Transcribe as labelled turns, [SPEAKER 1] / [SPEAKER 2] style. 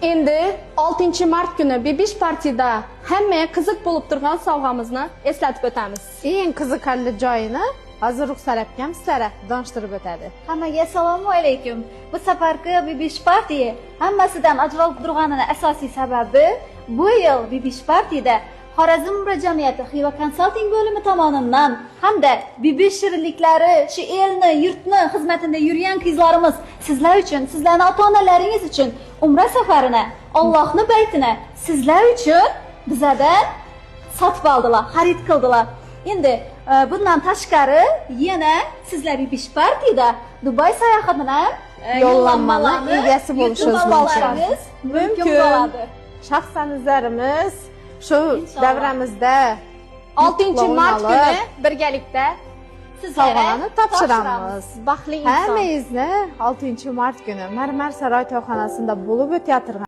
[SPEAKER 1] Endi 6 mart kuni Bebish partida hammaga qiziq bo'lib turgan sovg'amizni eslatib o'tamiz.
[SPEAKER 2] Eng qiziqarli joyini hozir Ruxsar akam sizlarga donishtirib o'tadi.
[SPEAKER 3] Hammaga assalomu alaykum. Bu safargi Bebish Party hammasidan ajralib turganini asosiy sababi bu yil Bebish Partyda Xorazm Umra jamiyati Xiva Consulting bo'limi tomonidan hamda Bebish shirinliklari shu elni, yurtni xizmatida yurgan qizlarimiz sizlar uchun, sizlarning ota-onalaringiz uchun Umra safarini, Allohning baytini sizlar uchun bizadan sotib oldilar, xarid qildilar. Endi bundan tashqari yana sizlar Bebish Partyda Dubai sayohatidan
[SPEAKER 2] Yo'llanmalarni egasi bo'lishingiz
[SPEAKER 3] mumkin.
[SPEAKER 2] Shaxsan o'zlarimiz shu davramizda
[SPEAKER 1] 6 mart kuni birgalikda
[SPEAKER 2] sovg'alarni topshiramiz.
[SPEAKER 1] Baxtli inson.
[SPEAKER 2] Hammangizni 6 mart kuni Marmar saroy to'yxonasida bo'lib o'tayotgan